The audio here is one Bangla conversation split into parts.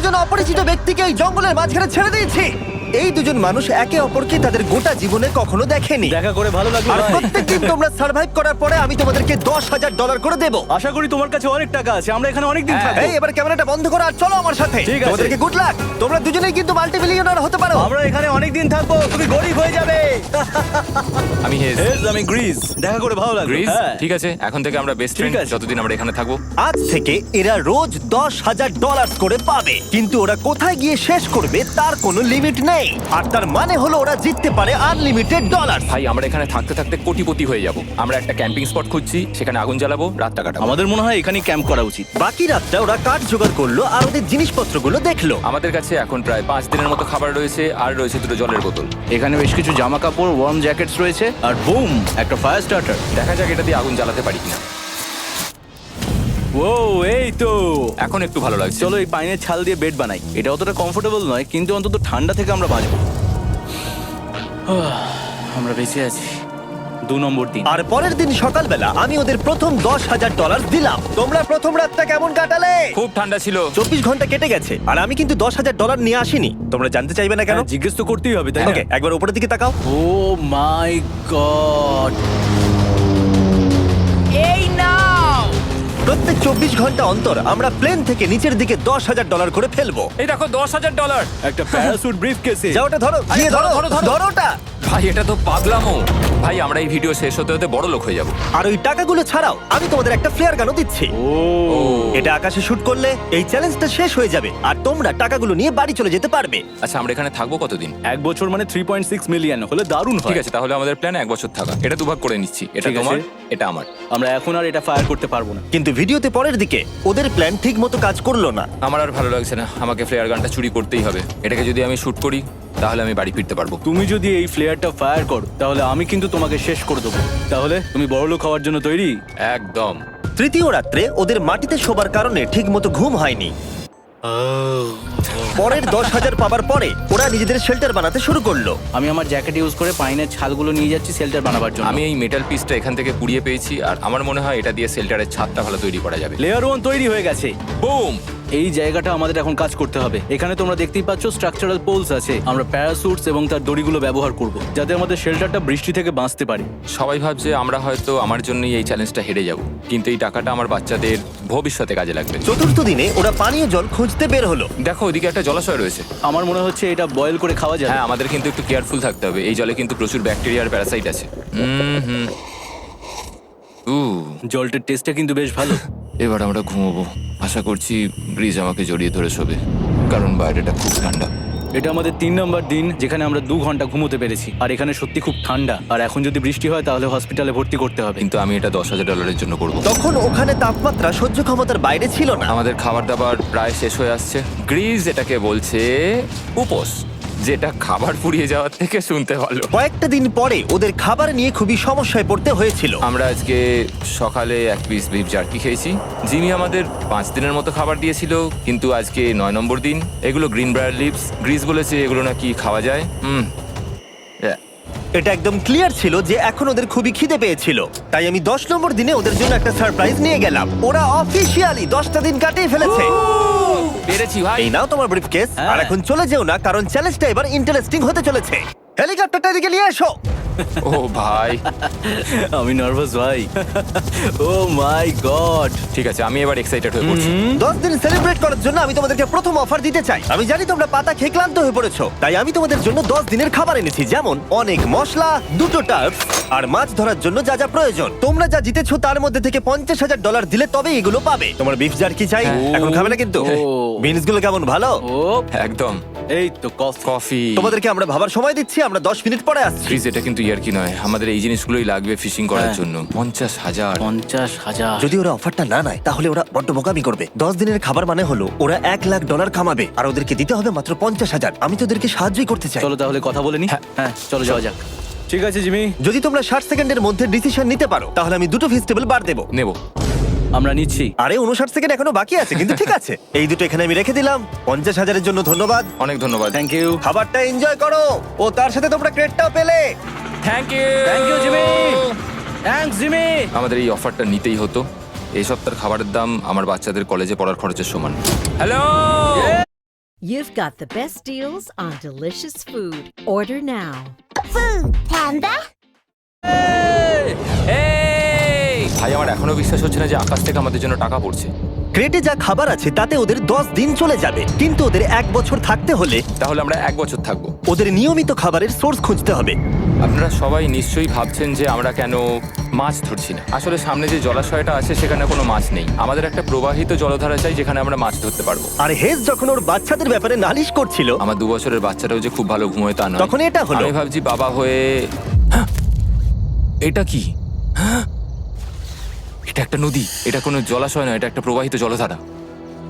দুজন অপরিচিত ব্যক্তিকে এই জঙ্গলের মাঝখানে ছেড়ে দিয়েছি। এই দুজন মানুষ একে অপরকে তাদের গোটা জীবনে কখনো দেখেনি। দেখা করে ভালো লাগলো আর ভাই। প্রত্যেকদিন তোমরা সার্ভাইভ করার পরে আমি তোমাদেরকে $10,000 করে দেবো। আশা করি তোমার কাছে অনেক টাকা আছে, আমরা এখানে অনেক দিন থাকবো। এই এবার ক্যামেরাটা বন্ধ করো আর চলো আমার সাথে। ঠিক আছে। তোমাদেরকে গুড লাক। তোমরা দুজনেই কিন্তু মাল্টিমিলিয়নার হতে পারো। আমরা এখানে অনেক দিন থাকবো, তুমি গরিব হয়ে যাবে। আমি হেজ। আমি গ্রিস। দেখা করে ভালো লাগলো। গ্রিস হ্যাঁ। ঠিক আছে, এখন থেকে আমরা বেস্ট ফ্রেন্ড আছে। যতদিন আমরা এখানে থাকবো। আজ থেকে এরা রোজ $10,000 করে পাবে, কিন্তু ওরা কোথায় গিয়ে শেষ করবে তার কোনো লিমিট নেই। আর তার মানে হলো ওরা জিততে পারে আনলিমিটেড ডলার। ভাই আমরা এখানে থাকতে থাকতে কোটিপতি হয়ে যাব। আমরা একটা ক্যাম্পিং স্পট খুঁজছি, সেখানে আগুন জ্বালাবো, রাতটা কাটাবো। আমাদের মনে হয় এখানে ক্যাম্প করা উচিত। বাকি রাতটা ওরা কাঠ জোগাড় করলো আর ওদের জিনিসপত্রগুলো দেখলো। আমাদের কাছে এখন প্রায় 5 দিনের মতো খাবার রয়েছে, আর রয়েছে 2টো জলের বোতল। এখানে বেশ কিছু জামা কাপড়, ওয়ার্ম জ্যাকেটস রয়েছে, আর বুম, একটা ফায়ার স্টার্টার। দেখা যাক এটা দিয়ে আগুন জ্বালাতে পারি কিনা। ও এই তো, এখন একটু ভালো লাগছে। চলো এই পাইনের ছাল দিয়ে বেড বানাই। এটা অতটা কমফোর্টেবল নয়, কিন্তু অন্তত ঠান্ডা থেকে আমরা বাঁচবো। আমরা বেঁচে আছি। 2 নম্বর দিন। আর পরের দিন সকালবেলা আমি ওদের প্রথম $10,000 দিলাম। তোমরা প্রথম রাতটা কেমন কাটালে? খুব ঠান্ডা ছিল। 24 ঘন্টা কেটে গেছে আর আমি কিন্তু $10,000 নিয়ে আসিনি। তোমরা জানতে চাইবে না কেন? হ্যাঁ, জিজ্ঞেস তো করতেই হবে, তাই না? ওকে, একবার উপরের দিকে তাকাও। ও মাই গড। প্রত্যেক 24 ঘন্টা অন্তর আমরা প্লেন থেকে নিচের দিকে $10,000 করে ফেলবো। এই দেখো $10,000। একটা প্যারাসুট ব্রিফকেসে। যাও ওটা ধরো, আরে গিয়ে ধরো, ধরো, ধরো, ধরো। ধরো ওটা। ভাই এটা তো পাগলামো। ভাই আমরা এই ভিডিও শেষ হতে হতে বড় লোক হয়ে যাব। আর ওই টাকাগুলো ছাড়াও আমি তোমাদের একটা ফ্লেয়ার গানও দিচ্ছি। ও এটা আকাশে শুট করলে এই চ্যালেঞ্জটা শেষ হয়ে যাবে আর তোমরা টাকাগুলো নিয়ে বাড়ি চলে যেতে পারবে। আচ্ছা আমরা এখানে থাকবো কতদিন? 1 বছর মানে 3.6 মিলিয়ন হলে দারুণ হয়। ঠিক আছে, তাহলে আমাদের প্ল্যান 1 বছর থাকা। এটা দুভাগ করে নিচ্ছি, এটা ঠিক আছে। তোমার, এটা আমার। আমরা এখন আর এটা ফায়ার করতে পারবো না। কিন্তু ভিডিওতে পরের দিকে ওদের প্ল্যান ঠিক মতো কাজ করলো না। আমার আর ভালো লাগছে না, আমাকে ফ্লেয়ার গানটা চুরি করতেই হবে। এটাকে যদি আমি শুট করি তাহলে আমি বাড়ি ফিরতে পারবো। তুমি যদি এই ফ্লেয়ারটা ফায়ার করো তাহলে আমি কিন্তু তোমাকে শেষ করে দেবো। তাহলে তুমি বড়লোক হওয়ার জন্য তৈরি? একদম। তৃতীয় রাত্রে ওদের মাটিতে শোবার কারণে ঠিক মতো ঘুম হয়নি। পরের 10,000 পাবার পরে ওরা নিজেদের শেল্টার বানাতে শুরু করলো। আমি আমার জ্যাকেট ইউজ করে পাইনের ছালগুলো নিয়ে যাচ্ছি শেল্টার বানাবার জন্য। আমি এই মেটাল পিসটা এখান থেকে কুড়িয়ে পেয়েছি, আর আমার মনে হয় এটা দিয়ে শেল্টারের ছাদটা ভালো তৈরি করা যাবে। লেয়ার 1 তৈরি হয়ে গেছে। বুম! এই জায়গাটা আমাদের এখন কাজ করতে হবে। এখানে তোমরা দেখতেই পাচ্ছ স্ট্রাকচারাল পোলস আছে। আমরা প্যারাসুটস এবং তার দড়িগুলো ব্যবহার করব যাতে আমাদের শেল্টারটা বৃষ্টি থেকে বাঁচতে পারে। সবাই ভাবছে আমরা হয়তো আমার জন্যই এই চ্যালেঞ্জটা হেরে যাব, কিন্তু এই টাকাটা আমার বাচ্চাদের ভবিষ্যতে কাজে লাগবে। চতুর্থ দিনে ওরা পানীয় জল খুঁজতে বের হলো। দেখো ওইদিকে একটা জলাশয় রয়েছে। আমার মনে হচ্ছে এটা বয়েল করে খাওয়া যাবে। হ্যাঁ, আমাদের কিন্তু একটু কেয়ারফুল থাকতে হবে। এই জলে কিন্তু প্রচুর ব্যাকটেরিয়া আর প্যারাসাইট আছে। হুম। জলটার টেস্টটা কিন্তু বেশ ভালো। এবার আমরা ঘুমোবো। আশা করছি ব্রিজ আমাকে জড়িয়ে ধরে শোবে, কারণ বাইরেটা খুব ঠান্ডা। এটা আমাদের 3 নম্বর দিন যেখানে আমরা 2 ঘন্টা ঘুমোতে পেরেছি। আর এখানে সত্যি খুব ঠান্ডা। আর এখন যদি বৃষ্টি হয় তাহলে হসপিটালে ভর্তি করতে হবে। কিন্তু আমি এটা $10,000 জন্য করব। তখন ওখানে তাপমাত্রা সহ্য ক্ষমতার বাইরে ছিল না। আমাদের খাবার দাবার প্রায় শেষ হয়ে আসছে। গ্রিজ এটাকে বলছে উপোস, যেটা খাবার পুড়িয়ে যাওয়ার থেকে শুনতে ভালো। কয়েকটা দিন পরে ওদের খাবার নিয়ে খুবই সমস্যায় পড়তে হয়েছিল। আমরা আজকে সকালে 1 পিস বিফ জার্কি খেয়েছি। জিমি আমাদের 5 দিনের মতো খাবার দিয়েছিল, কিন্তু আজকে 9 নম্বর দিন। এগুলো গ্রিন ব্রায়ার লিভস। গ্রিজ বলেছে এগুলো নাকি খাওয়া যায়। এটা একদম ক্লিয়ার ছিল যে এখন ওদের খুবই খিদে পেয়েছিল। তাই আমি 10 নম্বর দিনে ওদের জন্য একটা সারপ্রাইজ নিয়ে গেলাম। ওরা অফিসিয়ালি 10টা দিন কাটিয়ে ফেলেছে। পেরেছি ভাই। এই নাও তোমার ব্রিফকেস। হ্যাঁ। আর এখন চলে যেও না, কারণ চ্যালেঞ্জটা এবার ইন্টারেস্টিং হতে চলেছে। হেলিকপ্টারটা এদিকে নিয়ে এসো। ও ভাই, আমি নার্ভাস ভাই। ও মাই গড। ঠিক আছে, আমি এবার এক্সাইটেড হয়ে পড়ছি। 10 দিন সেলিব্রেট করার জন্য আমি তোমাদেরকে প্রথম অফার দিতে চাই। আমি জানি তোমরা পাতা খেয়ে ক্লান্ত হয়ে পড়েছো, তাই আমি তোমাদের জন্য 10 দিনের খাবার এনেছি, যেমন অনেক মশলা, 2টো টার্ফ আর মাছ ধরার জন্য যা যা প্রয়োজন। তোমরা যা জিতেছো তার মধ্যে থেকে $50,000 দিলে তবে এগুলো পাবে। তোমার বিফ জার্কি চাই? এখন খাবে না কিন্তু? ও। বিনস গুলো কেমন ভালো? ও একদম। এই তো কফি। কফি। তোমাদেরকে আমরা ভাবার সময় দিচ্ছি, আমরা 10 মিনিট পরে আসছি। ফ্রিজ, এটা কিন্তু ইয়ার কি নয়। আমাদের এই জিনিসগুলোই লাগবে ফিশিং করার হ্যাঁ। জন্য। 50,000। 50,000। যদি ওরা অফারটা না নেয় তাহলে ওরা বড্ড বোকামি করবে। 10 দিনের খাবার মানে হলো ওরা $1,00,000 কামাবে আর ওদেরকে দিতে হবে মাত্র 50,000। আমি তো ওদেরকে সাহায্যই করতে চাই। চলো তাহলে কথা বলে নি। হ্যাঁ চলো যাওয়া যাক। ঠিক আছে জিমি, যদি তোমরা 60 সেকেন্ডের মধ্যে ডিসিশন নিতে পারো তাহলে আমি 2টো ভেজিটেবল বার দেবো। নেব। আমরা নিচ্ছি। আরে 59 সেকেন্ড এখনো বাকি আছে, কিন্তু ঠিক আছে। এই দুটো এখানে আমি রেখে দিলাম। 50,000-এর জন্য ধন্যবাদ। অনেক ধন্যবাদ। Thank you. খাবারটা এনজয় করো। ও তার সাথে তোমরা ক্রেডটাও পেলে। Thank you. Thank you Jimmy. Thanks Jimmy. আমাদের এই অফারটা নিতেই হতো। এই সপ্তাহের খাবারের দাম আমার বাচ্চাদের কলেজে পড়ার খরচের সমান। Hello. You've got the best deals on delicious food. Order now. Food Panda. ভাই আমার এখনো বিশ্বাস হচ্ছে না যে আকাশ থেকে আমাদের জন্য টাকা পড়ছে। ক্রেটে যা খাবার আছে তাতে ওদের 10 দিন চলে যাবে, কিন্তু ওদের 1 বছর থাকতে হলে তাহলে আমরা 1 বছর থাকবো। ওদের নিয়মিত খাবারের সোর্স খুঁজতে হবে। আপনারা সবাই নিশ্চয়ই ভাবছেন যে আমরা কেন মাছ ধরছি না। আসলে সামনে যে জলাশয়টা আছে সেখানে কোনো মাছ নেই। আমাদের একটা প্রবাহিত জলধারা চাই যেখানে আমরা মাছ ধরতে পারবো। আর হেজ যখন ওর বাচ্চাদের ব্যাপারে নালিশ করছিল, আমার 2 বছরের বাচ্চাটাও যে খুব ভালো ঘুমোয় তা নয়। তখন এটা হলো। আমি ভাবছি বাবা হয়ে এটা কি? এটা একটা নদী, এটা কোনো জলাশয় নয়, এটা একটা প্রবাহিত জলধারা।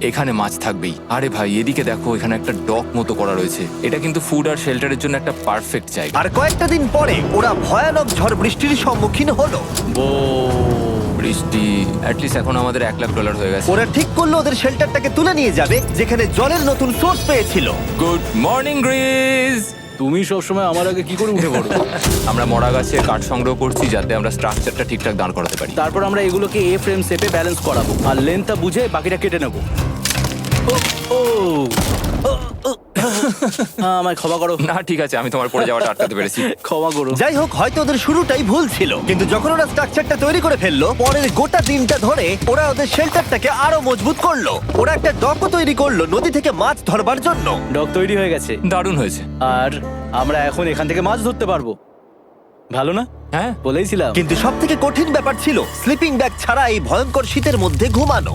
এখানে মাছ থাকবেই। আরে ভাই এদিকে দেখো, এখানে একটা ডক মতো করা রয়েছে। এটা কিন্তু ফুড আর শেল্টারের জন্য একটা পারফেক্ট জায়গা। আর কয়েকটা দিন পরে ওরা ভয়ানক ঝড় বৃষ্টির সম্মুখীন হলো। বৃষ্টি অ্যাটলিস্ট এখন আমাদের $1,00,000 হয়ে গেছে। ওরা ঠিক করলো ওদের শেল্টারটাকে তুলে নিয়ে যাবে, যেখানে জলের নতুন সোর্স পেয়েছিল। Good morning Greece. তুমি সবসময় আমার আগে কি করে উঠে পড়ো? আমরা মরা গাছে কাঠ সংগ্রহ করছি যাতে আমরা স্ট্রাকচারটা ঠিকঠাক দাঁড় করাতে পারি। তারপর আমরা এগুলোকে এ ফ্রেম শেপে ব্যালেন্স করাবো আর লেন্থটা বুঝে বাকিটা কেটে নেবো। আমায় ক্ষমা করো। না ঠিক আছে, আমি তোমার পড়ে যাওয়াটা আটকাতে পেরেছি। ক্ষমা করো। যাই হোক, হয়তো ওদের শুরুটাই ভুল ছিল, কিন্তু যখন ওরা স্ট্রাকচারটা তৈরি করে ফেললো, পরের গোটা দিনটা ধরে ওরা ওদের শেল্টারটাকে আরো মজবুত করলো। ওরা একটা ডকও তৈরি করলো নদী থেকে মাছ ধরবার জন্য। ডক তৈরি হয়ে গেছে দারুণ হয়েছে। আর আমরা এখন এখান থেকে মাছ ধরতে পারবো। ভালো না? হ্যাঁ বলেইছিলাম। কিন্তু সব থেকে কঠিন ব্যাপার ছিল স্লিপিং ব্যাগ ছাড়া এই ভয়ঙ্কর শীতের মধ্যে ঘুমানো।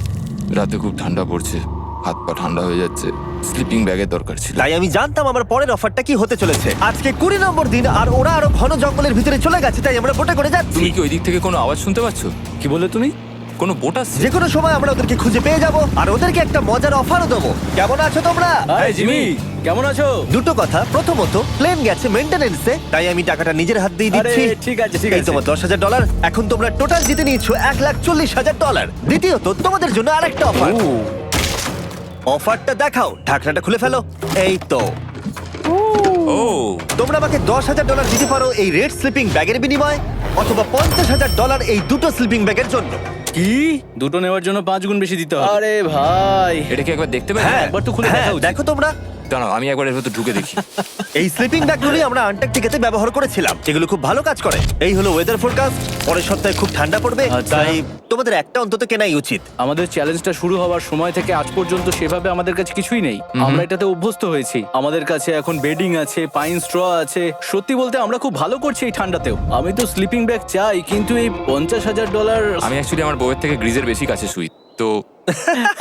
রাতে খুব ঠান্ডা পড়ছে, হাত পা ঠান্ডা হয়ে যাচ্ছে। স্লিপিং ব্যাগের দরকার ছিল। তাই আমি জানতাম আমার পরের অফারটা কি হতে চলেছে। আজকে 20 নম্বর দিন, আর ওরা আরো ঘন জঙ্গলের ভিতরে চলে গেছে, তাই আমরা বোটে করে যাচ্ছি। তুমি কি ওই দিক থেকে কোনো আওয়াজ শুনতে পাচ্ছ? কি বললে তুমি? কোনো বোট আসছে? যে কোনো সময় আমরা ওদেরকে খুঁজে পেয়ে যাব, আর ওদেরকে একটা মজার অফারও দেবো। কেমন আছো তোমরা? হাই জিমি, কেমন আছো? দুটো কথা, প্রথমত প্লেন গেছে মেইনটেনেন্সে, তাই আমি টাকাটা নিজের হাত দিয়ে দিচ্ছি। আরে, ঠিক আছে, ঠিক এই আছে। তোমার $10,000। এখন তোমরা টোটাল জিতে নিয়েছো $1,40,000। দ্বিতীয়ত তোমাদের জন্য আরেকটা অফার। অফারটা দেখাও, ঢাকনাটা খুলে ফেলো। এই তো। ও তোমরা আমাকে $10,000 দিতে পারো এই রেড স্লিপিং ব্যাগের বিনিময়ে, অথবা $50,000 এই দুটো স্লিপিং ব্যাগের জন্য। কি? দুটো নেওয়ার জন্য 5 গুণ বেশি দিতে হবে? আরে ভাই, এটা কি একবার দেখতে পারি? হ্যাঁ, একবার তো খুলে দেখা উচিত। দেখো তোমরা। দাঁড়াও আমি একবার এর ভেতর ঢুকে দেখি। এই স্লিপিং ব্যাগগুলি আমরা আন্টার্কটিকাতে ব্যবহার করেছিলাম। এগুলো খুব ভালো কাজ করে। এই হলো ওয়েদার ফোরকাস্ট। পরের সপ্তাহে খুব ঠান্ডা পড়বে, আচ্ছা। তাই তোমাদের একটা অন্তত কেনাই উচিত। আমাদের চ্যালেঞ্জটা শুরু হওয়ার সময় থেকে আজ পর্যন্ত সেভাবে আমাদের কাছে কিছুই নেই। আমরা এটাতে অভ্যস্ত হয়েছি। আমাদের কাছে এখন বেডিং আছে, পাইন স্ট্র আছে। সত্যি বলতে আমরা খুব ভালো করছি এই ঠান্ডাতেও। আমি তো স্লিপিং ব্যাগ চাই, কিন্তু এই $50,000। আমি অ্যাকচুয়ালি আমার বউয়ের থেকে গ্রিজের বেশি কাছে শুই, তো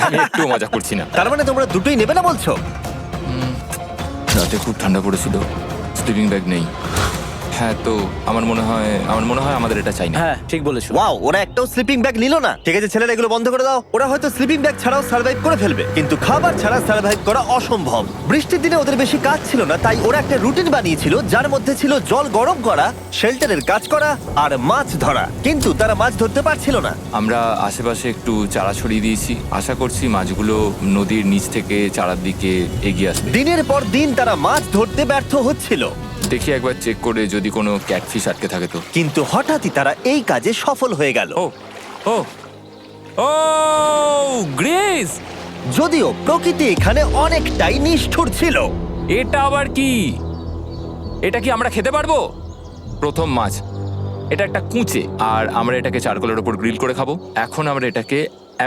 আমি একটু মজা করছি না। তার মানে তোমরা দুটোই নেবে না বলছো? রাতে খুব ঠান্ডা পড়েছিল, স্লিপিং ব্যাগ নেই। হ্যাঁ, তো আমার মনে হয় আমাদের এটা চাই না। হ্যাঁ, ঠিক বলেছো। ওয়াও, ওরা একটাও স্লিপিং ব্যাগ নিল না। ঠিক আছে ছেলেরা, এগুলো বন্ধ করে দাও। ওরা হয়তো স্লিপিং ব্যাগ ছাড়াও সার্ভাইভ করে ফেলবে, কিন্তু খাবার ছাড়া সার্ভাইভ করা অসম্ভব। বৃষ্টির দিনে ওদের বেশি কাজ ছিল না, তাই ওরা একটা রুটিন বানিয়েছিল যার মধ্যে ছিল জল গরম করা, শেল্টারের কাজ করা আর মাছ ধরা। কিন্তু তারা মাছ ধরতে পারছিল না। আমরা আশেপাশে একটু চারা ছড়িয়ে দিয়েছি, আশা করছি মাছগুলো নদীর নিচ থেকে চারার দিকে এগিয়ে আসবে। দিনের পর দিন তারা মাছ ধরতে ব্যর্থ হচ্ছিল, দেখি একবার চেক করে যদি কোনো ক্যাটফিশ আটকে থাকে তো। কিন্তু হঠাৎই তারা এই কাজে সফল হয়ে গেল। ও ও ও গ্রেস, যদিও প্রকৃতি এখানে অনেকটাই নিষ্ঠুর ছিল। এটা আবার কি? এটা কি আমরা খেতে পারবো? প্রথম মাছ। এটা একটা কুঁচে, আর আমরা এটাকে চারকোলের ওপর গ্রিল করে খাবো। এখন আমরা এটাকে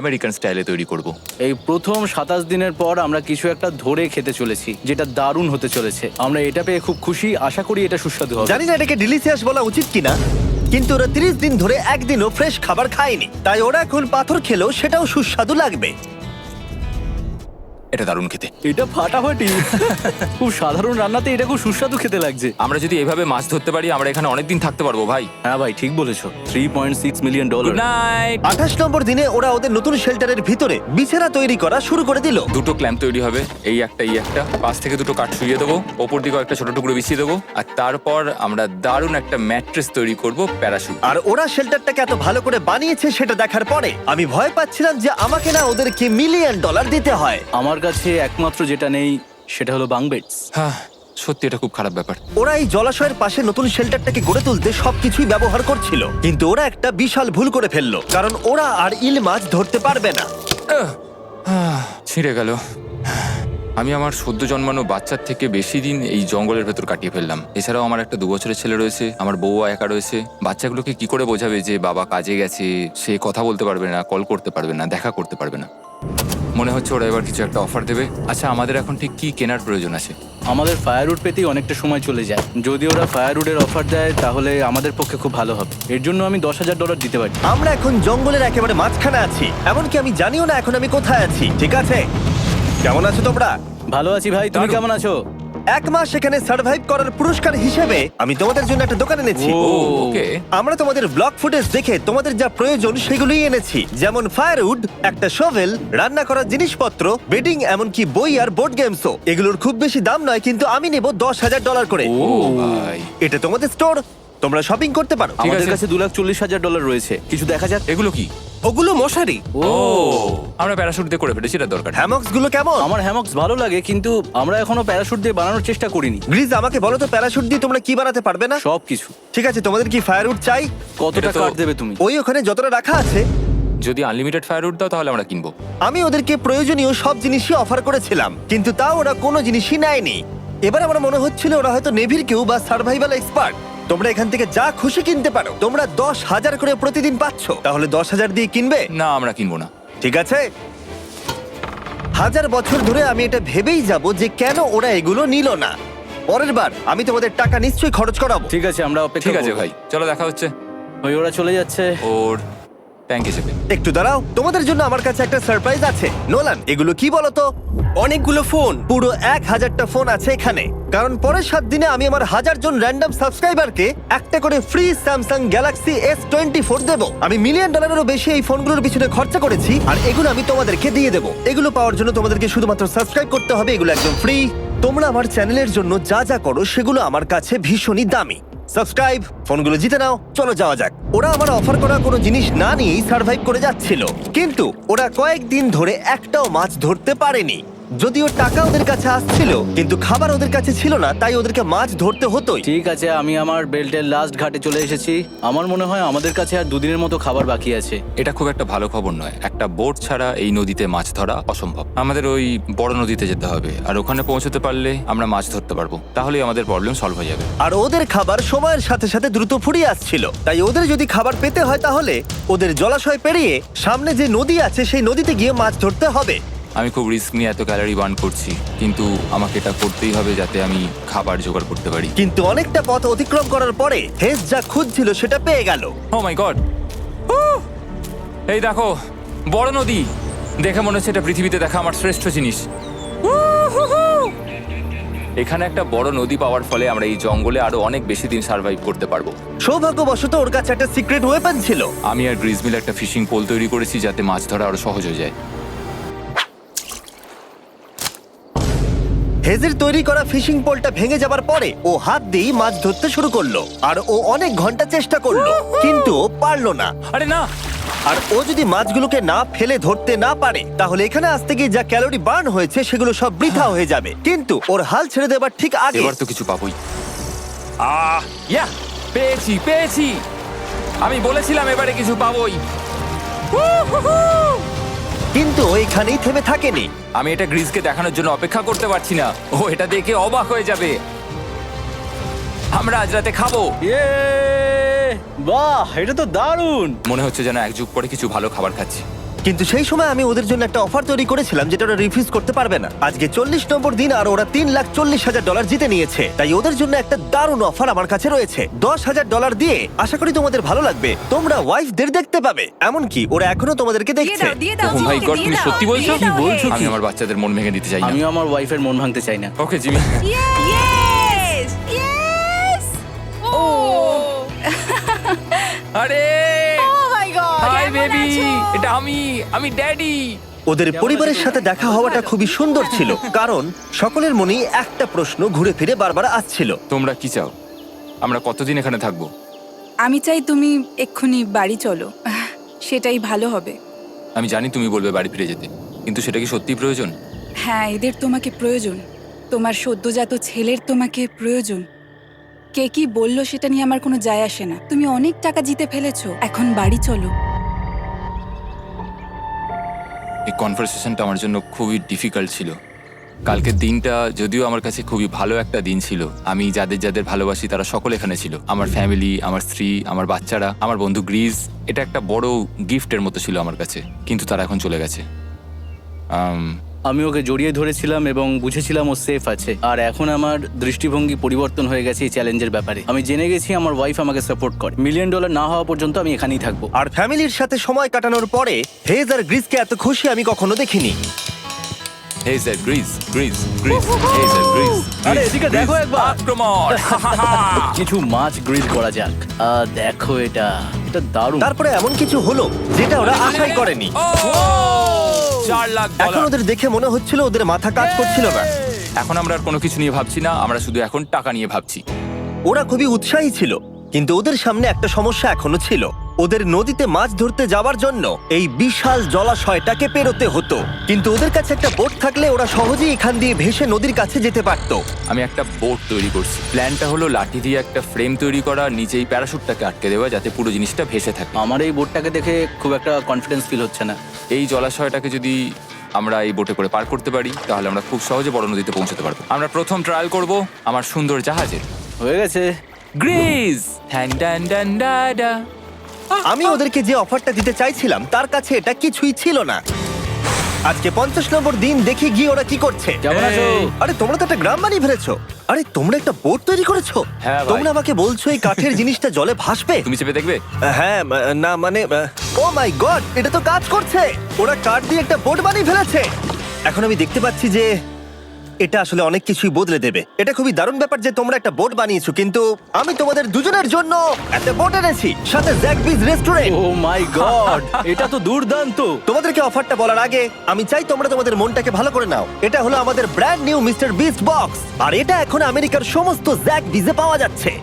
আমেরিকান স্টাইলে তৈরি করব। এই প্রথম 27 দিনের পর আমরা কিছু একটা ধরে খেতে চলেছি, যেটা দারুণ হতে চলেছে। আমরা এটা পেয়ে খুব খুশি, আশা করি এটা সুস্বাদু হবে। জানি না এটাকে ডিলিশিয়াস বলা উচিত কিনা, কিন্তু ওরা 30 দিন ধরে একদিনও ফ্রেশ খাবার খায়নি, তাই ওরা এখন পাথর খেলেও সেটাও সুস্বাদু লাগবে। এটা দারুণ খেতে। এটা ফাটাফাটি। খুব সাধারণ রান্নাতে এটা খুব সুস্বাদু খেতে লাগছে। আমরা যদি এভাবে মাছ ধরতে পারি, আমরা এখানে অনেকদিন থাকতে পারবো ভাই। হ্যাঁ ভাই, ঠিক বলেছো। $3.6 মিলিয়ন। Good night. 28 নম্বর দিনে ওরা ওদের নতুন শেল্টারের ভিতরে বিছানা তৈরি করা শুরু করে দিল। দুটো ক্ল্যাম্প তৈরি হবে, এই একটা পাশ থেকে দুটো কাঠ শুইয়ে দেবো, ওপর দিকেও একটা ছোট টুকরো বিছিয়ে দেবো, আর তারপর আমরা দারুণ একটা ম্যাট্রেস তৈরি করব প্যারাশুট। আর ওরা শেল্টারটাকে এত ভালো করে বানিয়েছে সেটা দেখার পরে আমি ভয় পাচ্ছিলাম যে আমাকে না ওদেরকে $1,000,000 দিতে হয়। আমার কাছে একমাত্র যেটা নেই সেটা হলো বাঙ্ক বেডস। হ্যাঁ, সত্যি এটা খুব খারাপ ব্যাপার। ওরা এই জলাশয়ের পাশে নতুন শেল্টারটাকে গড়ে তুলতে সবকিছুই ব্যবহার করছিল, কিন্তু ওরা একটা বিশাল ভুল করে ফেললো, কারণ ওরা আর ইল মাছ ধরতে পারবে না। ছিঁড়ে গেল। আমি আমার সদ্য জন্মানো বাচ্চার থেকে বেশি দিন এই জঙ্গলের ভেতর কাটিয়ে ফেললাম। এছাড়াও আমার একটা 2 বছরের ছেলে রয়েছে, আমার বউ একা রয়েছে। বাচ্চাগুলোকে কি করে বোঝাবে যে বাবা কাজে গেছে, সে কথা বলতে পারবে না, কল করতে পারবে না, দেখা করতে পারবে না। মনে হচ্ছে ওরা এবার কিছু একটা অফার দেবে। আচ্ছা, আমাদের এখন ঠিক কি কেনার প্রয়োজন আছে? আমাদের ফায়ারউড পেতেই অনেকটা সময় চলে যায়। যদি ওরা ফায়ারউডের অফার দেয় তাহলে আমাদের পক্ষে খুব ভালো হবে। এর জন্য আমি $10,000 দিতে পারি। আমরা এখন জঙ্গলের একেবারে মাঝখানে আছি, এমনকি আমি জানিও না এখন আমি কোথায় আছি। ঠিক আছে, কেমন আছো তোমরা? ভালো আছি ভাই, তুমি কেমন আছো? 1 মাস এখানে সার্ভাইভ করার পুরস্কার হিসেবে আমি তোমাদের জন্য একটা দোকান এনেছি। ও, ওকে। আমরা তোমাদের ব্লগ ফুটেজ দেখে তোমাদের যা প্রয়োজন সেগুলোই এনেছি, যেমন ফায়ারউড, একটা শোভেল, রান্না করার জিনিসপত্র, বেডিং, এমনকি বই আর বোর্ড গেমসও। এগুলোর খুব বেশি দাম নয়, কিন্তু আমি নেব $10,000 করে। ও ভাই, এটা তোমাদের স্টোর, তোমরা শপিং করতে পারো। ঠিক আমাদের আছে। কাছে $2,40,000 রয়েছে। কিছু দেখা যাক। এগুলো কি? ওগুলো মশারি। ও, আমরা প্যারাশুট দিয়ে করে ফেলেছি, এটা দরকার নেই। হ্যামক্স গুলো কেমন? আমার হ্যামক্স ভালো লাগে, কিন্তু আমরা এখনো প্যারাশুট দিয়ে বানানোর চেষ্টা করিনি। গ্রিজ, আমাকে বলো তো, প্যারাশুট দিয়ে তোমরা কি বানাতে পারবে না? সবকিছু। ঠিক আছে, তোমাদের কি ফায়ারউড চাই? কতটা এটা তো- কাট দেবে তুমি? ওই ওখানে যতটা রাখা আছে। যদি আনলিমিটেড ফায়ারউড দাও তাহলে আমরা কিনবো। আমি ওদেরকে প্রয়োজনীয় সব জিনিসই অফার করেছিলাম, কিন্তু তাও ওরা কোনো জিনিসই নেয়নি। এবার আমার মনে হচ্ছিল ওরা হয়তো নেভির কেউ বা সার্ভাইভাল এক্সপার্ট। তোমরা এখান থেকে যা খুশি কিনতে পারো। তোমরা 10,000 করে প্রতিদিন পাচ্ছ, তাহলে 10,000 দিয়ে কিনবে? না, আমরা কিনবো না। ঠিক আছে। 1000 বছর ধরে আমি এটা ভেবেই যাব যে কেন ওরা এগুলো নিল না। পরের বার আমি তোমাদের টাকা নিশ্চয়ই খরচ করাবো। ঠিক আছে, আমরা অপেক্ষা ঠিক আছে করব। ভাই, চলো দেখা হচ্ছে। ওই ওরা চলে যাচ্ছে। ওর ট্যাঙ্ক হিসেবে। একটু দাঁড়াও, তোমাদের জন্য আমার কাছে একটা সারপ্রাইজ আছে। নোলান, এগুলো কি বলো তো? অনেকগুলো ফোন, পুরো 1000টা ফোন আছে এখানে। কারণ পরের 7 দিনে আমি আমার 1000 জন র্যান্ডম সাবস্ক্রাইবারকে একটা করে ফ্রি স্যামসাং গ্যালাক্সি S24 দেব। আমি $1 মিলিয়নেরও বেশি এই ফোনগুলোর পিছনে খরচা করেছি, আর এগুলো আমি তোমাদেরকে দিয়ে দেবো। এগুলো পাওয়ার জন্য তোমাদেরকে শুধুমাত্র সাবস্ক্রাইব করতে হবে, এগুলো একদম ফ্রি। তোমরা আমার চ্যানেলের জন্য যা যা করো সেগুলো আমার কাছে ভীষণই দামি। সাবস্ক্রাইব, ফোনগুলো জিতে নাও। চলো যাওয়া যাক। ওরা আমার অফার করা কোনো জিনিস না নিয়েই সার্ভাইভ করে যাচ্ছিল, কিন্তু ওরা কয়েকদিন ধরে একটাও মাছ ধরতে পারেনি। যদিও টাকা ওদের কাছে আসছিল, কিন্তু খাবার ওদের কাছে ছিল না, তাই ওদেরকে মাছ ধরতে হতোই। ঠিক আছে, আমি আমার বেল্টের লাস্ট ঘাটে চলে এসেছি। আমার মনে হয় আমাদের কাছে আর 2 দিনের মতো খাবার বাকি আছে। এটা খুব একটা ভালো খবর নয়। একটা বোট ছাড়া এই নদীতে মাছ ধরা অসম্ভব। আমাদের ওই বড় নদীতে যেতে হবে, আর ওখানে পৌঁছতে পারলে আমরা মাছ ধরতে পারবো। তাহলেই আমাদের প্রবলেম সলভ হয়ে যাবে। আর ওদের খাবার সময়ের সাথে সাথে দ্রুত ফুরিয়ে আসছিল, তাই ওদের যদি খাবার পেতে হয় তাহলে ওদের জলাশয় পেরিয়ে সামনে যে নদী আছে সেই নদীতে গিয়ে মাছ ধরতে হবে। আমি খুব রিস্ক নিয়ে এত ক্যালোরি বার্ন করছি, কিন্তু আমাকে এটা করতেই হবে যাতে আমি খাবার জোগাড় করতে পারি। কিন্তু অনেকটা পথ অতিক্রম করার পরে হেস যা খুঁজছিল সেটা পেয়ে গেল। ও মাই গড, এই দেখো বড় নদী। দেখে মনে হচ্ছে এটা পৃথিবীতে দেখা আমার শ্রেষ্ঠ জিনিস। এখানে একটা বড় নদী পাওয়ার ফলে আমরা এই জঙ্গলে আরো অনেক বেশি দিন সার্ভাইভ করতে পারবো। সৌভাগ্যবশত ওর কাছে একটা সিক্রেট ওয়েপন ছিল। আমি আর গ্রিজমিল একটা ফিশিং পোল তৈরি করেছি যাতে মাছ ধরা আরো সহজ হয়ে যায়। হেজের তৈরি করা ফিশিং পোলটা ভেঙে যাবার পরে ও হাত দিয়ে মাছ ধরতে শুরু করলো, আর ও অনেক ঘন্টা চেষ্টা করলো, কিন্তু ও পারলো না। আরে না, আর ও যদি মাছগুলোকে না ফেলে ধরতে না পারে তাহলে এখানে আসতে গিয়ে যা ক্যালোরি বার্ন হয়েছে সেগুলো সব বৃথা হয়ে যাবে। কিন্তু ওর হাল ছেড়ে দেবার ঠিক আগে এবার তো কিছু পাবোই। ইয়া, পেয়েছি পেয়েছি। আমি বলেছিলাম এবারে কিছু পাবোই। কিন্তু ও এখানেই থেমে থাকেনি। আমি এটা গ্রিজকে দেখানোর জন্য অপেক্ষা করতে পারছি না। ও এটা দেখে অবাক হয়ে যাবে। আমরা আজ রাতে খাবো। ইয়ে, বাহ, এটা তো দারুণ। মনে হচ্ছে যেন এক যুগ পরে কিছু ভালো খাবার খাচ্ছি। কিন্তু সেই সময় আমি ওদের জন্য একটা অফার তৈরি করেছিলাম যেটা ওরা রিফিউজ করতে পারবে না। আজকে 40 নম্বর দিন আর ওরা $3,40,000 জিতে নিয়েছে, তাই ওদের জন্য একটা দারুণ অফার আমার কাছে রয়েছে। $10,000 দিয়ে আশা করি তোমাদের ভালো লাগবে। তোমরা ওয়াইফদের দেখতে পাবে, এমনকি ওরা এখনো তোমাদেরকে দেখছে। ও মাই গড, তুমি সত্যি বলছো? কি বলছো? আমি আমার বাচ্চাদের মন ভেঙে দিতে চাই না। আমিও আমার ওয়াইফের মন ভাঙতে চাই না। Okay Jimmy. Yes! Yes! Oh! আরে Oh my god! হাই কেমন বেবি, আছো? এটা আমি ড্যাডি। ওদের পরিবারের সাথে দেখা হওয়াটা খুবই সুন্দর ছিল, কারণ সকলের মনেই একটা প্রশ্ন ঘুরে ফিরে বারবার আসছিল। তোমরা কি চাও? আমরা কতদিন এখানে থাকবো? আমি চাই তুমি এক্ষুনি বাড়ি চলো। সেটাই ভালো হবে। আমি জানি তুমি বলবে বাড়ি ফিরে যেতে, কিন্তু সেটা কি সত্যি প্রয়োজন? হ্যাঁ, এদের তোমাকে প্রয়োজন। তোমার সদ্যজাত ছেলের তোমাকে প্রয়োজন। কে কি বললো সেটা নিয়ে আমার কোনো যায় আসে না। তুমি অনেক টাকা জিতে ফেলেছো, এখন বাড়ি চলো। এই কনভারসেশনটা আমার জন্য খুবই ডিফিকাল্ট ছিল, কালকের দিনটা যদিও আমার কাছে খুবই ভালো একটা দিন ছিল। আমি যাদের যাদের ভালোবাসি তারা সকলে এখানে ছিল, আমার ফ্যামিলি, আমার স্ত্রী, আমার বাচ্চারা, আমার বন্ধু গ্রিজ। এটা একটা বড় গিফটের মতো ছিল আমার কাছে, কিন্তু তারা এখন চলে গেছে। আমি ওকে জড়িয়ে ধরেছিলাম এবং বুঝেছিলাম ও সেফ আছে। আর এখন আমার দৃষ্টিভঙ্গি পরিবর্তন হয়ে গেছে এই চ্যালেঞ্জের ব্যাপারে। আমি জেনে গেছি আমার ওয়াইফ আমাকে সাপোর্ট করে। $1 মিলিয়ন না হওয়া পর্যন্ত আমি এখানেই থাকবো। আর ফ্যামিলির সাথে সময় কাটানোর পরে হেজ আর গ্রিসকে এত খুশি আমি কখনো দেখিনি। হেই স্যার, গ্রিজ, গ্রিজ, গ্রিজ, হেই স্যার, গ্রিজ। আরে এদিকে দেখো একবার। আক্রমণ! কিছু মাছ গ্রিল করা যাক। দেখো এটা দারুণ। তারপরে এমন কিছু হলো যেটা ওরা আশাই করেনি। ও! 4 লাখ এখন ডলার। ওদের দেখে মনে হচ্ছিল ওদের মাথা কাজ করছিল না। এখন আমরা আর কোনো কিছু নিয়ে ভাবছি না, আমরা শুধু এখন টাকা নিয়ে ভাবছি। ওরা খুবই উৎসাহী ছিল, কিন্তু ওদের সামনে একটা সমস্যা এখনো ছিল। ওদের নদীতে মাছ ধরতে যাওয়ার জন্য এই বিশাল জলাশয়টাকে পেরোতে হতো, কিন্তু ওদের কাছে একটা বোট থাকলে ওরা সহজেই এখান দিয়ে ভেসে নদীর কাছে যেতে পারতো। আমি একটা বোট তৈরি করছি। প্ল্যানটা হলো লাঠি দিয়ে একটা ফ্রেম তৈরি করা, নিচেই প্যারাশুটটাকে আটকে দেওয়া, যাতে পুরো জিনিসটা ভেসে থাকে। আমার এই বোটটাকে দেখে খুব একটা কনফিডেন্স ফিল হচ্ছে না। এই জলাশয়টাকে যদি আমরা এই বোটে করে পার করতে পারি তাহলে আমরা খুব সহজে বড় নদীতে পৌঁছতে পারবো। আমরা প্রথম ট্রায়াল করব আমার সুন্দর জাহাজের। হয়ে গেছে। গ্রিজ! ঠ্যান ড্যান ড্যান ডা ডা। আমি ওদেরকে যে অফারটা দিতে চাইছিলাম তার কাছে এটা কিছুই ছিল না। আজকে 50 নম্বর দিন, দেখি গিয়ে ওরা কি করছে। কেমন আছো? এই। আরে তোমরা তো একটা গ্রাম বানিয়ে ফেলেছো। আরে তোমরা একটা বোট তৈরি করেছো? হ্যাঁ ভাই। তোমরা আমাকে বলছো এই কাঠের জিনিসটা জলে ভাসবে? তুমি চেপে দেখবে? হ্যাঁ, না মানে, ও মাই গড, এটা তো কাজ করছে। ওরা কাঠ দিয়ে একটা বোট বানিয়ে ফেলেছে। এখন আমি দেখতে পাচ্ছি যে এটা আসলে অনেক কিছুই বদলে দেবে। এটা খুবই দারুণ ব্যাপার যে তোমরা একটা বোট বানিয়েছো, কিন্তু আমি তোমাদের দুজনের জন্য একটা বোট এনেছি, সাথে জ্যাকবিজ রেস্টুরেন্ট। ও মাই গড, এটা তো দুর্দান্ত। তোমাদেরকে অফারটা বলার আগে আমি চাই তোমরা তোমাদের মনটাকে ভালো করে নাও। এটা হলো আমাদের brand new mister Beast box, আর এটা এখন আমেরিকার সমস্ত জ্যাকবিজে পাওয়া যাচ্ছে।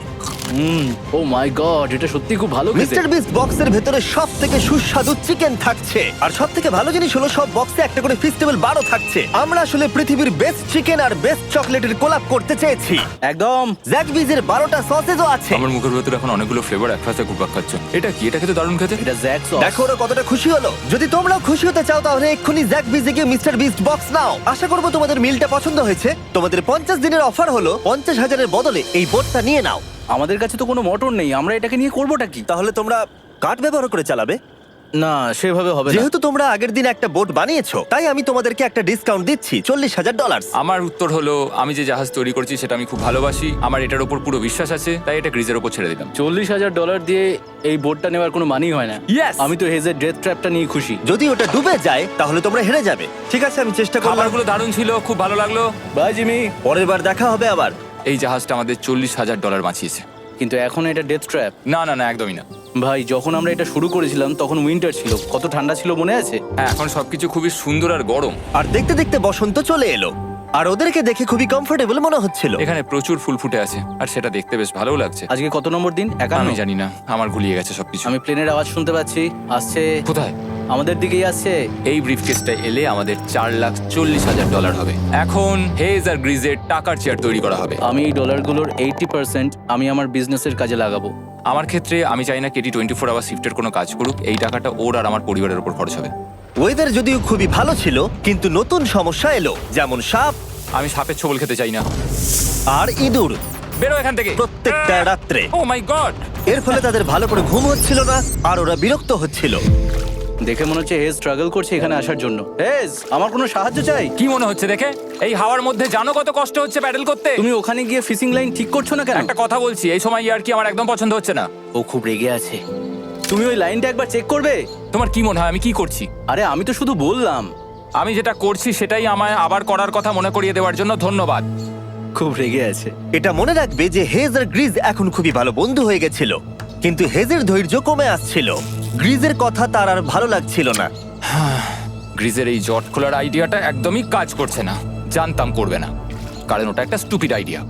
ও মাই গড, এটা সত্যি খুব ভালো খেতে। মিস্টার বিস্ট বক্সের ভেতরে সব থেকে সুস্বাদু চিকেন থাকছে, আর সব থেকে ভালো জিনিস হলো সব বক্সে একটা করে ফেস্টিভ্যাল বারও থাকছে। আমরা আসলে পৃথিবীর বেস্ট চিকেন আর বেস্ট চকলেটের কোলাপ করতে চেয়েছি। একদম। জ্যাকবিজের 12টা সসেজও আছে। আমার মুখের ভেতরে এখন অনেকগুলো ফ্লেভার একসাথে ঘুরপাক খাচ্ছে। এটা কি? এটা খেতে দারুণ খেতে। এটা জ্যাক সস। দেখো ওরা কতটা খুশি হলো। যদি তোমরাও খুশি হতে চাও তাহলে এক্ষুনি জ্যাকবিজে গিয়ে মিস্টার বিস্ট বক্স নাও। আশা করবো তোমাদের মিলটা পছন্দ হয়েছে। তোমাদের 50 দিনের অফার হলো 50,000-এর বদলে এই বোটটা নিয়ে নাও। আমাদের কাছে তো কোনো মোটর নেই, আমরা এটাকে নিয়ে করবোটা কি? তাহলে তোমরা কাঠ ব্যবহার করে চালাবে? না, সেভাবে হবে না। যেহেতু তোমরা আগের দিন একটা বোট বানিয়েছো, তাই আমি তোমাদেরকে একটা ডিসকাউন্ট দিচ্ছি, $40,000। আমার উত্তর হলো, আমি যে জাহাজ তৈরি করছি সেটা আমি খুব ভালোবাসি, আমার এটার উপর পুরো বিশ্বাস আছে, তাই এটা গ্রিজের উপর ছেড়ে দিলাম। $40,000 দিয়ে এই বোটটা নেওয়ার কোনো মানেই হয় না। Yes! আমি তো হেজের ডেথ ট্র্যাপটা নিয়ে খুশি। যদি ওটা ডুবে যায় তাহলে তোমরা হেরে যাবে। ঠিক আছে, আমি চেষ্টা করলাম। খাবারগুলো দারুণ ছিল, খুব ভালো লাগলো। Bye Jimmy. পরের বার দেখা হবে আবার। এই জাহাজটা আমাদের $40,000 বাঁচিয়েছে। কিন্তু এখন এটা ডেথ ট্র্যাপ। না না না, একদমই না। ভাই, যখন আমরা এটা শুরু করেছিলাম তখন উইন্টার ছিল, কত ঠান্ডা ছিল মনে আছে? হ্যাঁ, এখন সবকিছু খুবই সুন্দর আর গরম। আর দেখতে দেখতে বসন্ত চলে এলো, আর ওদেরকে দেখে খুবই কমফোর্টেবল মনে হচ্ছিল। এখানে প্রচুর ফুল ফুটে আছে, আর সেটা দেখতে বেশ ভালোও লাগছে। আজকে কত নম্বর দিন? 51। আমি জানি না, আমার গুলিয়ে গেছে সবকিছু। আমি প্লেনের আওয়াজ শুনতে পাচ্ছি, আসছে। কোথায়? আমাদের দিকেই আসছে। এই ব্রিফকেসটা এলে আমাদের $4,40,000 হবে। এখন হেজ আর গ্রিজের টাকার চেয়ার তৈরি করা হবে। আমি এই ডলারগুলোর 80% আমি আমার বিজনেসের কাজে লাগাবো। আমার ক্ষেত্রে আমি চাই না কেটি 24 আওয়ার শিফটের কোনো কাজ করুক। এই টাকাটা ওর আর আমার পরিবারের উপর খরচ হবে। ওয়েদার যদিও খুবই ভালো ছিল, কিন্তু নতুন সমস্যা এলো, যেমন সাপ আমি সাপের ছোবল খেতে চাই না। আর ইঁদুর বেরো এখান থেকে প্রত্যেকটা রাত্রে। ও মাই গড! এর ফলে তাদের ভালো করে ঘুম হচ্ছিল না, আর ওরা বিরক্ত হচ্ছিল। দেখে মনে হচ্ছে হেজ স্ট্রাগল করছে এখানে আসার জন্য। হেজ, আমার কোনো সাহায্য চাই? কি মনে হচ্ছে দেখে? এই হাওয়ার মধ্যে জানো কত কষ্ট হচ্ছে প্যাডেল করতে? তুমি ওখানে গিয়ে ফিশিং লাইন ঠিক করছো না কেন? একটা কথা বলছি, এই সময় ইয়ার কি আমার একদম পছন্দ হচ্ছে না। ও খুব রেগে আছে। তুমি ওই লাইনটা একবার চেক করবে? তোমার কি মনে হয় আমি কি করছি? আরে আমি তো শুধু বললাম। আমি যেটা করছি সেটাই আমায় আবার করার কথা মনে করিয়ে দেওয়ার জন্য ধন্যবাদ। খুব রেগে আছে। এটা মনে রাখবে যে হেজ আর গ্রিজ এখন খুবই ভালো বন্ধু হয়ে গেছিল, কিন্তু হেজের ধৈর্য কমে আসছিল। গ্রিজের কথা তার আর ভালো লাগছিল না। গ্রিজের এই জট খোলার আইডিয়াটা একদমই কাজ করছে না। জানতাম করবে না, কারণ ওটা একটা স্টুপিড আইডিয়া।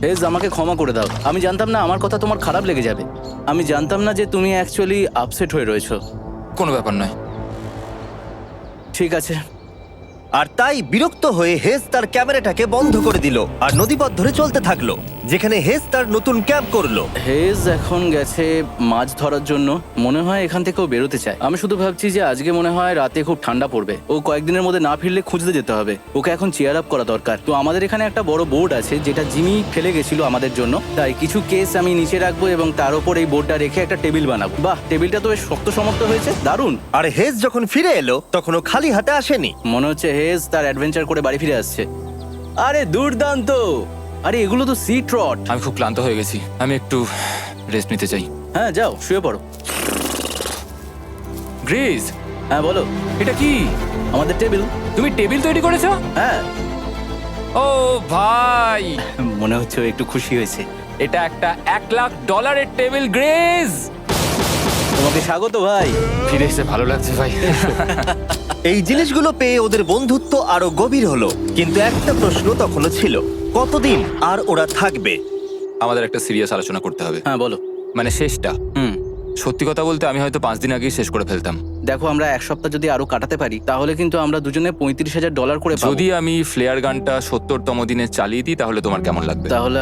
হেজ, আমাকে ক্ষমা করে দাও। আমি জানতাম না আমার কথা তোমার খারাপ লেগে যাবে। আমি জানতাম না যে তুমি অ্যাকচুয়ালি আপসেট হয়ে রয়েছো। কোনো ব্যাপার নয়। ঠিক আছে। আর তাই বিরক্ত হয়ে হেজ তার ক্যামেরাটাকে বন্ধ করে দিল আর নদীপথ ধরে চলতে থাকলো। যেখানে হেজ তার নতুন ক্যাম্প করলো। হেজ এখন গেছে মাছ ধরার জন্য, মনে হয় এখান থেকেও বেরোতে চায়। আমি শুধু ভাবছি যে আজকে মনে হয় রাতে খুব ঠান্ডা পড়বে, ও কয়েকদিনের মধ্যে না ফিরলে খুঁজতে যেতে হবে। ওকে এখন চেয়ার আপ করা দরকার। তো আমাদের এখানে একটা বড় বোর্ড আছে যেটা জিমি ফেলে গেছিল আমাদের জন্য, তাই কিছু কেস আমি নিচে রাখবো এবং তার উপর এই বোর্ডটা রেখে একটা টেবিল বানাবো। বাহ, টেবিলটা তো বেশ শক্ত সমর্থ হয়েছে, দারুণ। আর হেজ যখন ফিরে এলো তখন ও খালি হাতে আসেনি। মনে হচ্ছে হেজ তার অ্যাডভেঞ্চার করে বাড়ি ফিরে আসছে। আরে দুর্দান্ত! আরে এগুলো তো সি ট্রট। আমি খুব ক্লান্ত হয়ে গেছি, আমি একটু রেস্ট নিতে চাই। হ্যাঁ যাও শুয়ে পড়ো। গ্রেস, হ্যাঁ বলো। এটা কি? আমাদের টেবিল। তুমি টেবিল তৈরি করেছো? হ্যাঁ, ও ভাই, মনে হচ্ছে ও একটু খুশি হয়েছে। এটা একটা $1,00,000 টেবিল। গ্রেস, তোমাকে স্বাগত ভাই। ফিরে এসে ভালো লাগছে ভাই। এই জিনিসগুলো পেয়ে ওদের বন্ধুত্ব আরো গভীর হলো, কিন্তু একটা প্রশ্ন তখনও ছিল, কতদিন আর ওরা থাকবে? আমাদের একটা সিরিয়াস আলোচনা করতে হবে, হ্যাঁ বলো। মানে শেষটা। সত্যি কথা বলতে আমি হয়তো 5 দিন আগেই শেষ করে ফেলতাম। দেখো, আমরা এক সপ্তাহ যদি আরো কাটাতে পারি তাহলে কিন্তু আমরা দুজনে $35,000 করে পাবো। যদি আমি ফ্লেয়ার গানটা 70তম দিনে চালিয়ে দিই তাহলে তোমার কেমন লাগবে? তাহলে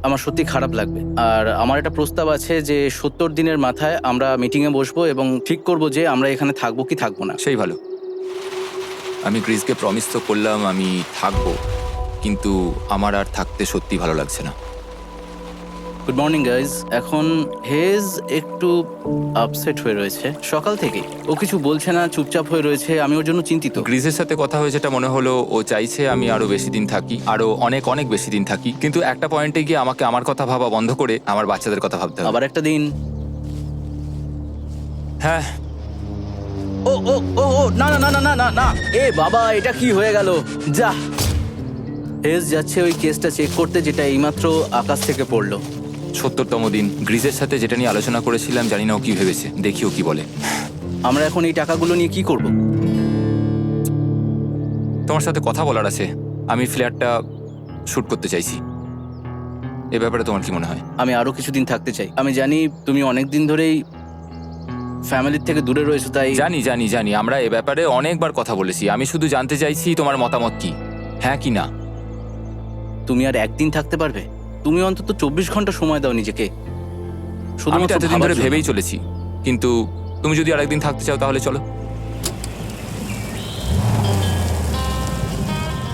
আমার সত্যি খারাপ লাগবে। আর আমার একটা প্রস্তাব আছে যে 70 দিনের মাথায় আমরা মিটিংয়ে বসবো এবং ঠিক করব যে আমরা এখানে থাকবো কি থাকবো না। সেই ভালো। আমি গ্রিসকে প্রমিস তো করলাম আমি থাকবো, কিন্তু আমার আর থাকতে সত্যি ভালো লাগছে না। Good morning guys. এখন হেজ একটু আপসেট হয়ে রয়েছে সকাল থেকে। ও কিছু বলছে না, চুপচাপ হয়ে রয়েছে। আমি ওর জন্য চিন্তিত। গ্রিসের সাথে কথা হয়েছে, এটা মনে হলো ও চাইছে আমি আরো বেশি দিন থাকি, আরো অনেক অনেক বেশি দিন থাকি। কিন্তু একটা পয়েন্টে গিয়ে আমাকে আমার কথা ভাবা বন্ধ করে আমার বাচ্চাদের কথা ভাবতে হবে। আবার একটা দিন। হ্যাঁ, ও ও ও ও না না না না না না না, এ বাবা, এটা কি হয়ে গেল? যা, হেজ যাচ্ছে ওই কেসটা চেক করতে যেটা এইমাত্র আকাশ থেকে পড়লো। 70তম দিন। গ্রিসের সাথে যেটা নিয়ে আলোচনা করেছিলাম, জানি না ও কি ভেবেছে, দেখি ও কি বলে। আমরা এখন এই টাকাগুলো নিয়ে কি করব? তোমার সাথে কথা বলার আছে। আমি ফ্ল্যাটটা শুট করতে চাইছি। এ ব্যাপারে তোমার কি মনে হয়? আমি আরো কিছুদিন থাকতে চাই। আমি জানি তুমি অনেক দিন ধরেই ফ্যামিলির থেকে দূরে রয়েছো, তাই জানি জানি জানি, আমরা এ ব্যাপারে অনেকবার কথা বলেছি। আমি শুধু জানতে চাইছি তোমার মতামত কি, হ্যাঁ কি না। তুমি আর একদিন থাকতে পারবে? তুমি অন্তত 24 ঘন্টা সময় দাও নিজেকে। আমি তো শুধুমাত্র এতদিন ভাবার ধরে জন্য। ভেবেই চলেছি, কিন্তু তুমি যদি আরেকদিন থাকতে চাও তাহলে চলো।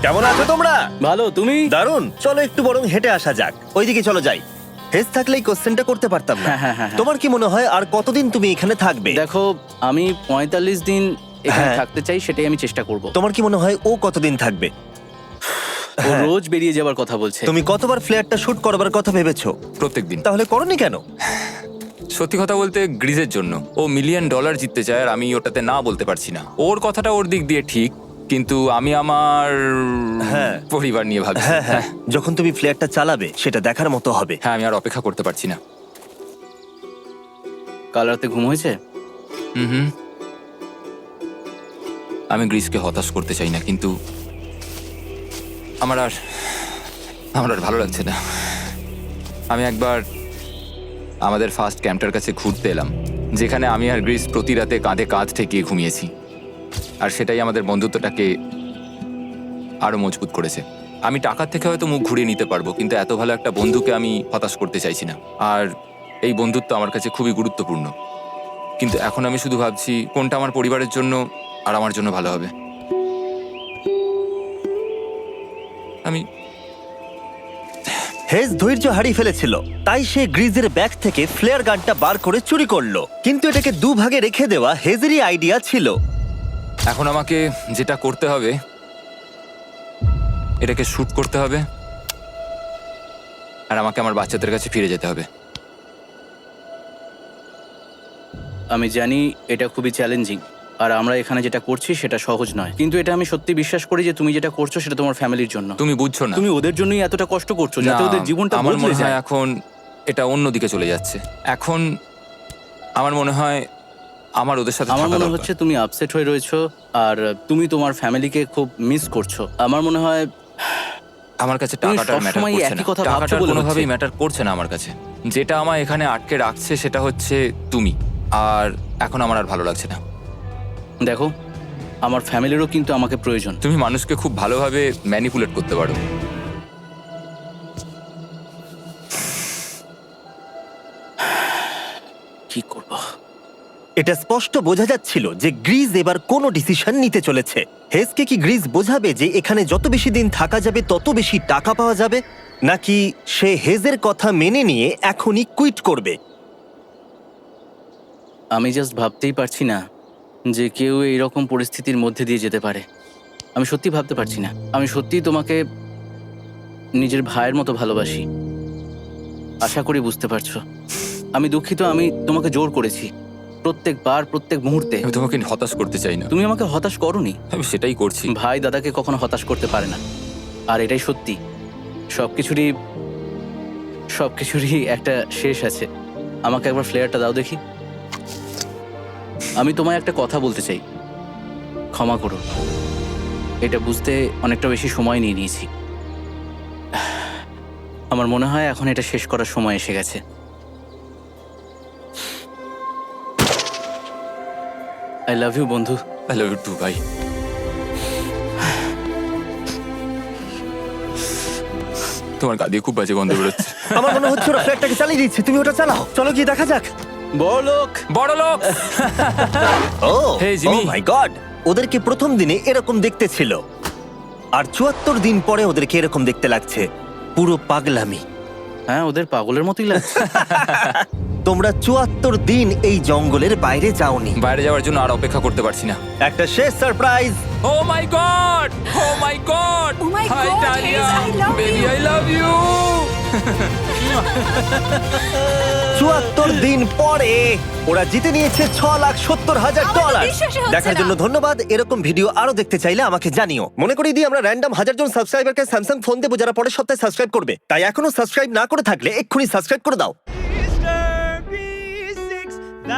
কেমন আছো তোমরা? ভালো, তুমি? দারুণ। চলো একটু বরং হেঁটে আসা যাক, ওইদিকে চলো যাই। হেজ থাকলে এই কোশ্চেনটা করতে পারতাম না। হ্যাঁ। তোমার কি মনে হয় আর কতদিন তুমি এখানে থাকবে? দেখো, আমি 45 দিন এখানে হ্যাঁ। থাকতে চাই, সেটাই আমি চেষ্টা করব। তোমার কি মনে হয় ও কতদিন থাকবে? ও রোজ বেরিয়ে যাবার কথা বলছে। তুমি কতবার ফ্ল্যাটটা শুট করবার কথা ভেবেছো? প্রত্যেকদিন। তাহলে করনি কেন? সত্যি কথা বলতে গ্রিজের জন্য। ও $1 মিলিয়ন জিততে চায় আর আমি ওটাতে না বলতে পারছি না। ওর কথাটা ওর দিক দিয়ে ঠিক, কিন্তু আমি আমার হ্যাঁ। পরিবার নিয়ে ভাবছি। হ্যাঁ, যখন তুমি ফ্ল্যাটটা চালাবে সেটা দেখার মতো হবে। হ্যাঁ, আমি আর অপেক্ষা করতে পারছি না। কাল রাতে ঘুম হয়েছে? হুম। আমি গ্রিসকে হতাশ করতে চাই না, কিন্তু আমার আর ভালো লাগছে না। আমি একবার আমাদের ফার্স্ট ক্যাম্পটার কাছে ঘুরতে এলাম, যেখানে আমি আর গ্রিস প্রতি রাতে কাঁধে কাঁধ ঠেকিয়ে ঘুমিয়েছি, আর সেটাই আমাদের বন্ধুত্বটাকে আরো মজবুত করেছে। আমি টাকার থেকে হয়তো মুখ ঘুরিয়ে নিতে পারবো, কিন্তু এত ভালো একটা বন্ধুকে আমি হতাশ করতে চাইছি না। আর এই বন্ধুত্ব আমার কাছে খুবই গুরুত্বপূর্ণ। কিন্তু এখন আমি শুধু ভাবছি কোনটা আমার পরিবারের জন্য আর আমার জন্য ভালো হবে। আমি হেজ ধৈর্য হারিয়ে ফেলেছিল, তাই সে গ্রিজের ব্যাগ থেকে ফ্লেয়ার গানটা বার করে চুরি করলো। কিন্তু এটাকে দুভাগে রেখে দেওয়া হেজেরই আইডিয়া ছিল। এখন আমাকে যেটা করতে হবে, এটাকে শুট করতে হবে, আর আমাকে আমার বাচ্চাদের কাছে ফিরে যেতে হবে। আমি জানি এটা খুবই চ্যালেঞ্জিং, আর আমরা এখানে যেটা করছি সেটা সহজ নয়, কিন্তু এটা আমি সত্যি বিশ্বাস করি যে তুমি যেটা করছো সেটা তোমার ফ্যামিলির জন্য। তুমি বুঝছো না, তুমি ওদের জন্যই এতটা কষ্ট করছো যাতে না, ওদের জীবনটা আমার বদলে মনে হয় যায়। এখন এটা অন্যদিকে চলে যাচ্ছে। এখন আমার মনে হয় আমার ওদের সাথে আমার থাকা মনে দরকার। হচ্ছে তুমি আপসেট হয়ে রয়েছো আর তুমি তোমার ফ্যামিলিকে খুব মিস করছো। আমার মনে হয় আমার কাছে তুমি টাকাটার ম্যাটার সবসময় করছে একই না, কথা ভাবছো টাকাটার বলে কোনোভাবেই হচ্ছে। ম্যাটার করছে না আমার কাছে। যেটা আমায় এখানে আটকে রাখছে সেটা হচ্ছে তুমি, আর এখন আমার আর ভালো লাগছে না। দেখো, আমার ফ্যামিলিরও কিন্তু আমাকে প্রয়োজন। তুমি মানুষকে খুব ভালোভাবে ম্যানিপুলেট করতে পারো, এটা স্পষ্ট বোঝা যাচ্ছিল যে গ্রিজ এবার কোনো ডিসিশন নিতে চলেছে। হেজকে কি গ্রিজ বোঝাবে যে এখানে যত বেশি দিন থাকা যাবে তত বেশি টাকা পাওয়া যাবে, নাকি সে হেজের কথা মেনে নিয়ে এখনই কুইট করবে? আমি জাস্ট ভাবতেই পারছি না যে কেউ এইরকম পরিস্থিতির মধ্যে দিয়ে যেতে পারে। আমি সত্যি ভাবতে পারছি না। আমি সত্যিই তোমাকে নিজের ভাইয়ের মতো ভালোবাসি। আশা করি বুঝতে পারছো। আমি দুঃখিত, আমি তোমাকে জোর করেছি প্রত্যেকবার, প্রত্যেক মুহূর্তে। আমি তোমাকে হতাশ করতে চাই না, তুমি আমাকে হতাশ করোনি। আমি সেটাই করছি। ভাই দাদাকে কখনো হতাশ করতে পারে না, আর এটাই সত্যি। সবকিছুরই একটা শেষ আছে। আমাকে একবার ফ্লেয়ারটা দাও দেখি। আমি তোমায় একটা কথা বলতে চাই, ক্ষমা করো। এটা বুঝতে অনেকটা বেশি সময় নিয়ে নিয়েছি। আমার মনে হয় এখন এটা শেষ করার সময় এসে গেছে। আই লাভ ইউ বন্ধু। আই লাভ ইউ টু ভাই। তোমার গা দিয়ে খুব বাজে গন্ধ বেরোচ্ছে। আমার মনে হচ্ছে ওরা ফ্ল্যাটটাকে চালিয়ে দিচ্ছে, তুমি ওটা চালাও। চলো গিয়ে দেখা যাক। বড়লোক। বড় লোক। ও Hey, Jimmy. মাই গড, ওদেরকে প্রথম দিনে এরকম দেখতে ছিল, আর ৭৪ দিন পরে ওদেরকে এরকম দেখতে লাগছে। পুরো পাগলামি। হ্যাঁ, ওদের পাগলের মতোই লাগছে। তোমরা ৭৪ দিন এই জঙ্গলের বাইরে যাওনি। বাইরে যাওয়ার জন্য আর অপেক্ষা করতে পারছি না। একটা শেষ surprise. Oh my God, oh my God, Oh my hi God, Dahlia, Hayes, I love baby you. I love you. ৭৪ দিন পরে ওরা জিতে নিয়েছে $৬,৭০,০০০। আমার তো বিশ্বাসই হচ্ছে দেখার না। জন্য ধন্যবাদ। এরকম ভিডিও আরো দেখতে চাইলে আমাকে জানিও। মনে করিয়ে দিই, আমরা র্যান্ডম 1000 জন সাবস্ক্রাইবারকে স্যামসাং ফোন দেবো যারা পরের সপ্তাহে সাবস্ক্রাইব করবে। তাই এখনো সাবস্ক্রাইব না করে থাকলে এক্ষুনি সাবস্ক্রাইব করে দাও। Mr. B69